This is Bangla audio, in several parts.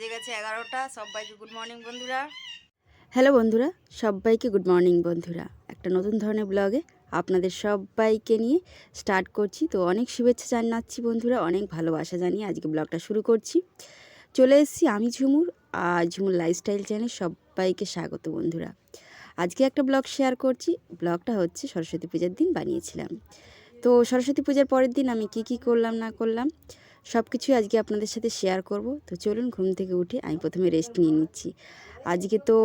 বেজে গেছে 11টা। সবাইকে গুড মর্নিং বন্ধুরা। হ্যালো বন্ধুরা, সবাইকে গুড মর্নিং বন্ধুরা। একটা নতুন ধরনের ব্লগে আপনাদের সবাইকে নিয়ে স্টার্ট করছি। তো অনেক শুভেচ্ছা জানাচ্ছি বন্ধুরা, অনেক ভালোবাসা জানিয়ে আজকে ব্লগটা শুরু করছি। চলে এসেছি আমি ঝুমুর, আর ঝুমুর লাইফস্টাইল চ্যানেল সবাইকে স্বাগত বন্ধুরা। আজকে একটা ব্লগ শেয়ার করছি। ব্লগটা হচ্ছে সরস্বতী পূজার দিন বানিয়েছিলাম। তো সরস্বতী পূজার পরের দিন আমি কি করলাম না করলাম সব কিছুই আজকে আপনাদের সাথে শেয়ার করব। তো চলুন, ঘুম থেকে উঠে আমি প্রথমে রেস্ট নিয়ে নিচ্ছি। আজকে তো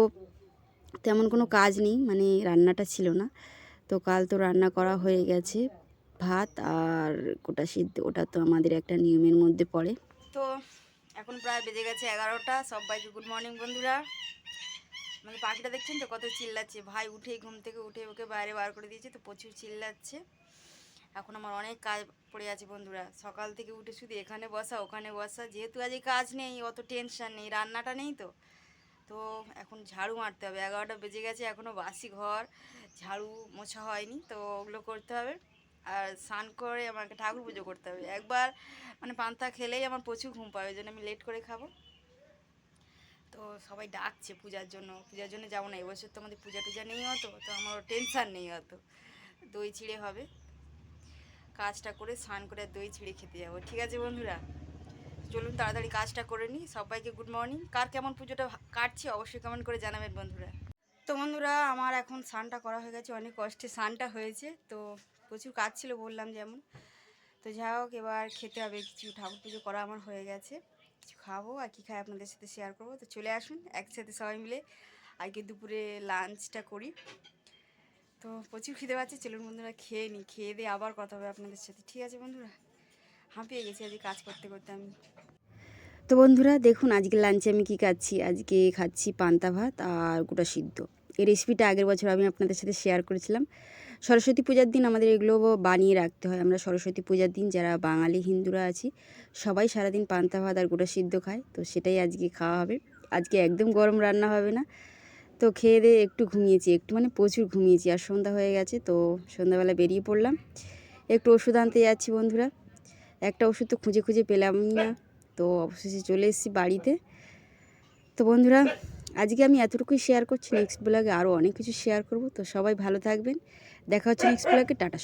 তেমন কোনো কাজ নেই, মানে রান্নাটা ছিল না। তো কাল তো রান্না করা হয়ে গেছে, ভাত আর গোটা সিদ্ধ, ওটা তো আমাদের একটা নিয়মের মধ্যে পড়ে। তো এখন প্রায় বেজে গেছে 11টা। সবাইকে গুড মর্নিং বন্ধুরা। মানে পাখিটা দেখছেন তো কত চিল্লাচ্ছে। ভাই উঠেই ঘুম থেকে উঠে ওকে বাইরে বার করে দিয়েছে, তো প্রচুর চিল্লাচ্ছে। এখন আমার অনেক কাজ পড়ে আছে বন্ধুরা। সকাল থেকে উঠে শুধু এখানে বসা ওখানে বসা, যেহেতু আজকে কাজ নেই, অত টেনশান নেই, রান্নাটা নেই। তো এখন ঝাড়ু মারতে হবে। 11টা বেজে গেছে, এখনও বাসি ঘর ঝাড়ু মোছা হয়নি, তো ওগুলো করতে হবে। আর স্নান করে আমাকে ঠাকুর পুজো করতে হবে। একবার মানে পান্তা খেলেই আমার প্রচুর ঘুম পাবে, ওই জন্য আমি লেট করে খাবো। তো সবাই ডাকছে পূজার জন্য যাবো না। এবছর তো আমাদের পূজা টুজা নেই অত, তো আমার টেনশান নেই অত। দই চিড়ে হবে, কাজটা করে স্নান করে দই চিড়ে খেতে যাবো। ঠিক আছে বন্ধুরা, চলুন তাড়াতাড়ি কাজটা করে নিই। সবাইকে গুড মর্নিং। কার কেমন পুজোটা কাটছে অবশ্যই কমেন্ট করে জানাবেন বন্ধুরা। তো বন্ধুরা, আমার এখন স্নানটা করা হয়ে গেছে, অনেক কষ্টে স্নানটা হয়েছে। তো প্রচুর কাজ ছিল বললাম যেমন। তো যাই হোক, এবার খেতে হবে কিছু। ঠাকুর পুজো করা আমার হয়ে গেছে, কিছু খাবো। আর কী খাই আপনাদের সাথে শেয়ার করবো। তো চলে আসুন একসাথে সবাই মিলে আজকে দুপুরে লাঞ্চটা করি। তো প্রচুর খিদে পাচ্ছে, চলুন বন্ধুরা খেয়ে নিই। খেয়ে দিয়ে আবার কথা হবে আপনাদের সাথে। ঠিক আছে বন্ধুরা, হাঁপিয়ে গেছি আজকে কাজ করতে করতে আমি। তো বন্ধুরা দেখুন, আজকে লাঞ্চে আমি কি খাচ্ছি। আজকে খাচ্ছি পান্তা ভাত আর গোটা সিদ্ধ। এই রেসিপিটা আগের বছর আমি আপনাদের সাথে শেয়ার করেছিলাম। সরস্বতী পূজার দিন আমাদের এগুলো বানিয়ে রাখতে হয়। আমরা সরস্বতী পূজার দিন যারা বাঙালি হিন্দুরা আছি, সবাই সারাদিন পান্তা ভাত আর গোটা সিদ্ধ খায়। তো সেটাই আজকে খাওয়া হবে। আজকে একদম গরম রান্না হবে না। তো খেয়ে দিয়ে একটু ঘুমিয়েছি, একটু মানে প্রচুর ঘুমিয়েছি। আর সন্ধ্যা হয়ে গেছে, তো সন্ধ্যাবেলা বেরিয়ে পড়লাম, একটু ওষুধ আনতে যাচ্ছি বন্ধুরা। একটা ওষুধ তো খুঁজে খুঁজে পেলামই না, তো অবশেষে চলে এসেছি বাড়িতে। তো বন্ধুরা, আজকে আমি এতটুকুই শেয়ার করছি। নেক্সট ব্লগে আরও অনেক কিছু শেয়ার করব। তো সবাই ভালো থাকবেন, দেখা হচ্ছে নেক্সট ব্লগে। টাটা।